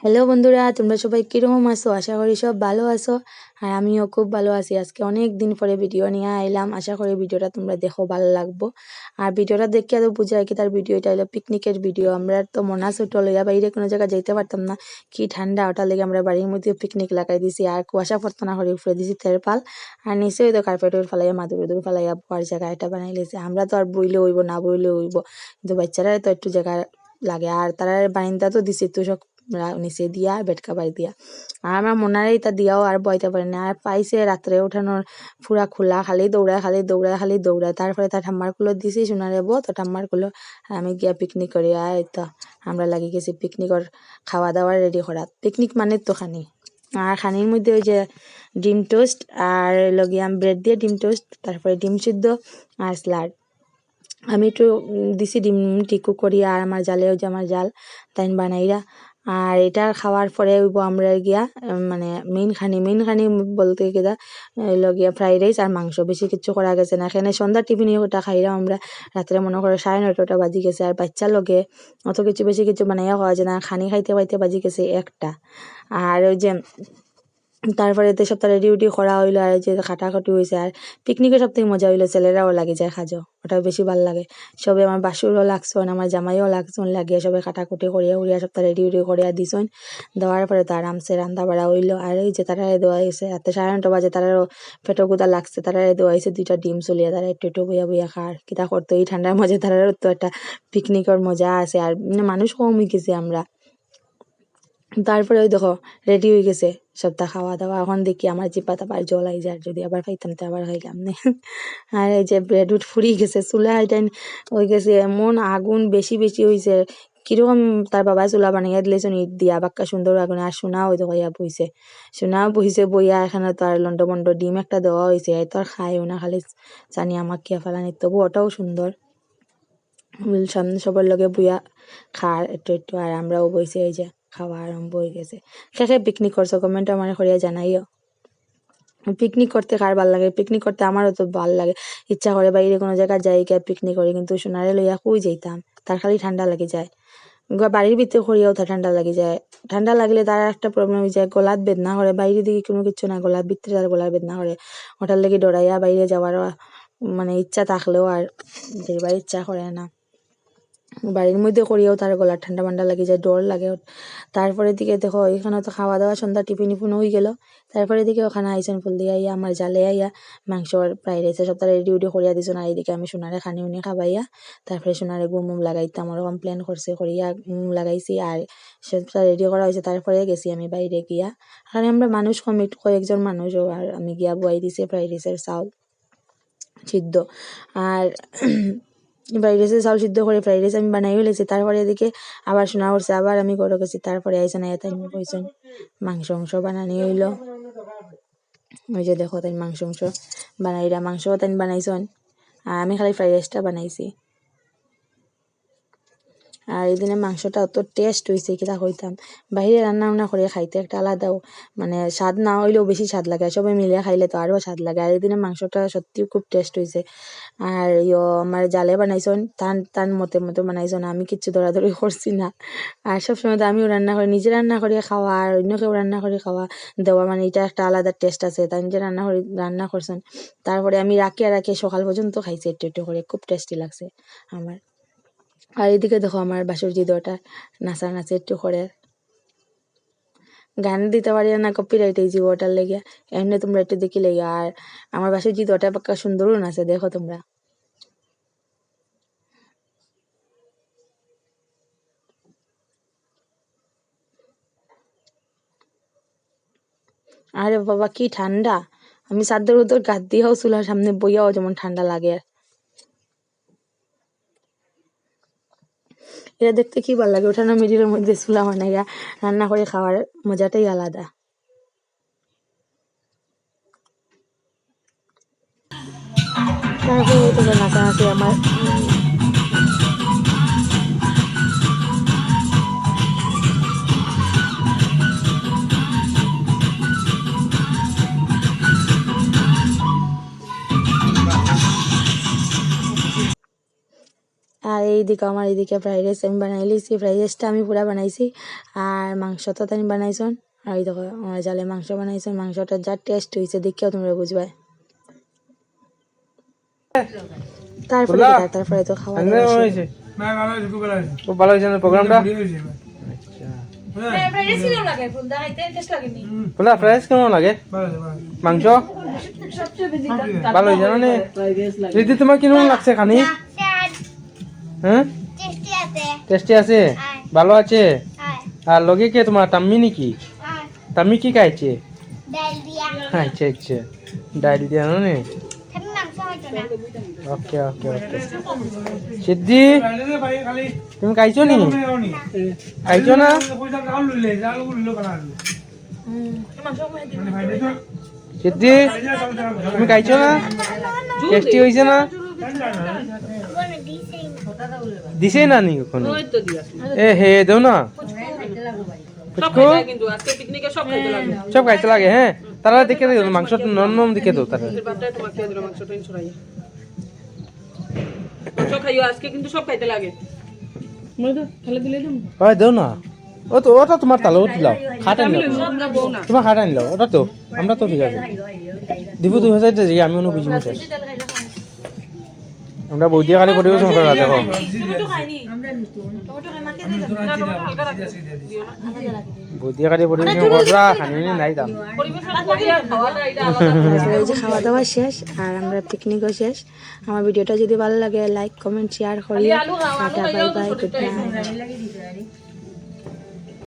Hello বন্ধুরা, তোমরা সবাই কিরকম আছো? আশা করি সব ভালো আছো। আর আমিও খুব ভালো আছি। আজকে অনেক দিন পরে ভিডিও নিয়ে আইলাম। আশা করি ভিডিওটা তোমরা দেখো, ভালো লাগবো। আর ভিডিওটা দেখে তো বুঝা কি তার ভিডিও, এটা হলো পিকনিকের ভিডিও। আমরা তো মনা ছোট লইয়া বাইরে কোনো জায়গায় যাইতে পারতাম না, কি ঠান্ডা, ওটার লেগে আমরা বাড়ির মধ্যে পিকনিক লাগাই দিছি। আর কুয়াশা পড়তো না করে উপরে দিছি তেরপাল, আর নিচে ওই তো কার্পেটের ফালাইয়া মাদুর ফালাইয়া বয়ার জায়গা এটা বানাই লেছে। আমরা তো আর বইলে হইব না, বইলে হইব, কিন্তু বাচ্চারা তো একটু জায়গা লাগে। আর তারা বারিন্দা তো দিছি তো সব নিচে দিয়া বেড কাভার দিয়া। আর আমার মনারেই তা দিয়াও আর বইতে পারে না। আর পাইছে রাত্রে উঠানোর পুরা খোলা, খালি দৌড়ায় খালি দৌড়ায় খালি দৌড়ায়। তারপরে তার ঠাম্মার কুলো দিছি সোনারে বো, তো ঠাম্মার কুলো আর আমি গিয়া পিকনিক করি। আর তো আমরা লাগি গেছি পিকনিকর খাওয়া দাওয়া রেডি করা। পিকনিক মানে তো খানি, আর খানির মধ্যে ওই যে ডিম টোস্ট আর লগিয়াম ব্রেড দিয়ে ডিম টোস্ট, তারপরে ডিম সিদ্ধ আর স্যালাড। আমি একটু দিছি ডিম টিকু করি, আর আমার জালে ওই যে আমার জাল তাই বানাইরা। আর এটা খাওয়ার পরে হইব আমরা গিয়া মানে মেইন খানি বলতে গিয়া গিয়া ফ্রাইড রাইস আর মাংস, বেশি কিছু করা গেছে না। এখানে সন্ধ্যার টিফিনে ওটা খাইলাম আমরা। রাত্রে মনে করো 9:30 বাজি গেছে। আর বাচ্চার লগে অত কিছু বেশি কিছু বানাইয়া খাওয়া যায় না, খানি খাইতে খাইতে বাজি গেছে 1টা। আর ওই যে তারপরে তো সপ্তাহে রেডি উডি করা হইলো, আর যে খাটাখাটি হয়েছে। আর পিকনিকের সব থেকে মজা হইলো ছেলেরাও লাগে যায় খাজো, ওটা বেশি ভালো লাগে। সবে আমার বাসুরও লাগছন, আমার জামাইও লাগছন, লাগিয়ে সবে কাটাকুটি করিয়া উড়িয়া সপ্তাহ রেডি উডি করিয়া দিছন। দেওয়ার পরে তো আরামসে রান্না বাড়া হইলো। আর এই যে তারা দেওয়া হয়েছে রাতে 9:30 বাজে, তারারও পেটো গুদা লাগছে, তারা দেওয়া হয়েছে 2টা ডিম চলিয়া, তারা একটু একটু বইয়া বইয়া খার কিতা করতো এই ঠান্ডার মধ্যে। তারারও তো একটা পিকনিকের মজা আছে। আর মানুষ কম হয়ে গেছি আমরা। তারপরে ওই দেখো রেডি হয়ে গেছে সপ্তাহ খাওয়া দাওয়া। এখন দেখি আমার জিপা আবার জল আই যায়, যদি আবার খাইতাম তো আবার খাইলাম না। আর এই যে ব্রেড উড ফুরি গেছে, চুলা এটাই হয়ে গেছে, এমন আগুন বেশি বেশি হয়েছে। কিরকম তার বাবা চুলা বানাইয়া দিলেছেন ইট দিয়া, বাক্কা সুন্দর আগুন। আর সোনাও ওই দেখো বইছে, সোনাও বইছে বইয়া। এখানে তো আর লন্ড বন্ড ডিম একটা দেওয়া হয়েছে, তো আর খাইও না, খালি জানি আমাক কিয়া ফেলানি, তবু ওটাও সুন্দর। সামনে সবার লগে বইয়া খার একটু একটু। আর আমরাও বইছি, এই যে খাওয়া আরম্ভ হয়ে গেছে। শেষে পিকনিক করছো কমেন্ট আমার করিয়া জানাইও। পিকনিক করতে কার ভাল লাগে? পিকনিক করতে আমারও তো ভাল লাগে, ইচ্ছা করে বাইরে কোনো জায়গায় যাই গিয়ে পিকনিক করি, কিন্তু সোনারে লইয়া কই যাইতাম, তার খালি ঠান্ডা লেগে যায়। বাড়ির ভিতরে করিয়াও তার ঠান্ডা লাগে যায়। ঠান্ডা লাগলে তার একটা প্রবলেম হয়ে যায়, গলাত বেদনা করে। বাইরে দিকে কোনো কিছু না, গলার ভিতরে তার গলার বেদনা করে। ওটার লেগে ডরাইয়া বাইরে যাওয়ারও মানে ইচ্ছা থাকলেও আর যাইবার ইচ্ছা করে না। বাড়ির মধ্যে করিয়াও তার গলা ঠান্ডা ঠান্ডা লাগে যায়, ডর লাগে। তারপরে দিকে দেখো এখানে তো খাওয়া দাওয়া সন্ধ্যা টিফিন ইফিন হয়ে গেল। তারপরে দিকে ওখানে আইসেন ফুল দিয়ে আইয়া আমার জালে আইয়া মাংস আর ফ্রাইড রাইস সপ্তাহে রেডি উডি করিয়া দিছো। আর এইদিকে আমি সোনারে খানি উনি খাবাইয়া তারপরে সোনারে ঘুম লাগাইতাম, ওরকম প্ল্যান করছে, করিয়া লাগাইছি। আর সব রেডি করা হয়েছে। তারপরে গেছি আমি বাইরে গিয়া, কারণ আমরা মানুষ কয়েকজন মানুষ, আর আমি গিয়া বয়াই দিছি ফ্রাইড রাইসের চাউল সিদ্ধ। আর ফ্রাইড রাইসের চাউল সিদ্ধ করে ফ্রাইড রাইস আমি বানাইও লেছি। তারপরে এদিকে আবার শোনা করছে, আবার আমি ঘরে গেছি। তারপরে আইসন তাই কইসন মাংস বানানি হইলো। ওই যে দেখো তাই মাংস বানাইরা, মাংস তাই বানাইছন, আর আমি খালি ফ্রাইড রাইসটা বানাইছি। আর এই দিনের মাংসটা অত টেস্ট হয়েছে কিতা কইতাম। বাইরে রান্না করে খাইতে একটা আলাদাও মানে স্বাদ না হইলেও বেশি স্বাদ লাগে, সবাই মিলিয়ে খাইলে তো আরও স্বাদ লাগে। আর এই দিনের মাংসটা সত্যি খুব টেস্ট হয়েছে। আর আমার জালে বানাইছন, টান মতে মতো বানাইছন, আমি কিচ্ছু দৌড়াদৌড়ি করছি না। আর সবসময় তো আমিও রান্না করি, নিজে রান্না করে খাওয়া আর অন্য কেউ রান্না করে খাওয়া দেওয়া, মানে এটা একটা আলাদা টেস্ট আছে। তাই নিজে রান্না করছেন। তারপরে আমি রাখি সকাল পর্যন্ত খাইছি একটু একটু করে, খুব টেস্টি লাগছে আমার। আর এদিকে দেখো আমার বাসুর জিদোটা নাচে একটু করে, গান দিতে পারি না, কপিরাইট এই জিওটার লেগে, এমনি তোমরা একটু দেখি লেগে। আর আমার বাসুর জিদোটা পাক্কা সুন্দরও নাচে, দেখো তোমরা। আরে বাবা কি ঠান্ডা, আমি চাদর উদর গাদ দিয়েও চুলার সামনে বইয়াও যেমন ঠান্ডা লাগে। এটা দেখতে কি ভালো লাগে, ওঠানো মিডিলের মধ্যে চুলা বানাইয়া রান্না করে খাওয়ার মজাটাই আলাদা। তারপরে এই তো নাচানাচি আমার আর এইদিকে আমার এইদিকে ফ্রাইড রাইস আমি বানাই লিছি। ফ্রাইড রাইসটা আমি পুরা বানাইছি আর মাংসটা তাই বানাইছন। আর এই দেখো আমার জালে মাংস বানাইছেন, মাংসটা যা টেস্ট হয়েছে দেখেও তোমরা বুঝবাই। তারপরে তো খাওয়া দাওয়া শেষ। খুব ভালো হয়েছে না প্রোগ্রামটা? পোলা ফ্রাইস কেমন লাগে? মাংস ভালো হয়েছে না? দিদি তোমার কিরকম লাগছে খানি? হ্যাঁ টেস্টি আছে, ভালো আছে। আর লগে কে তোমার টাম্মি নাকি? টাম্মি কি খাইছে? আচ্ছা আচ্ছা ডাইল দিয়া না? ওকে ওকে ওকে। সিদ্ধি তুমি খাইছো নি? খাইছো না? সিদ্ধি তুমি খাইছো না? টেস্টি হয়েছে না? দিছে না নি কখনো? এ হে দেও না সব খাইতে লাগে। হ্যাঁ তারা দেখে দিও মাংস নরম দেখে দাও তারা। হয় দেও না। ও তো ওটা তোমার তালে দিলাও, খাটা নিলাও তোমার, খাটা নিলাও ওটা তো আমরা তো ঠিক আছে দিব 2000 যে আমি অনু বুঝি মতো। আমরা বৌদি খালি পরিবেশন করা দেখো। বৌদি খালি পরিবেশন করা খানি নাই দাম। খাওয়া দাওয়া শেষ আর আমরা পিকনিকও শেষ। আমার ভিডিওটা যদি ভালো লাগে লাইক কমেন্ট শেয়ার করি। Tata bye bye, good night.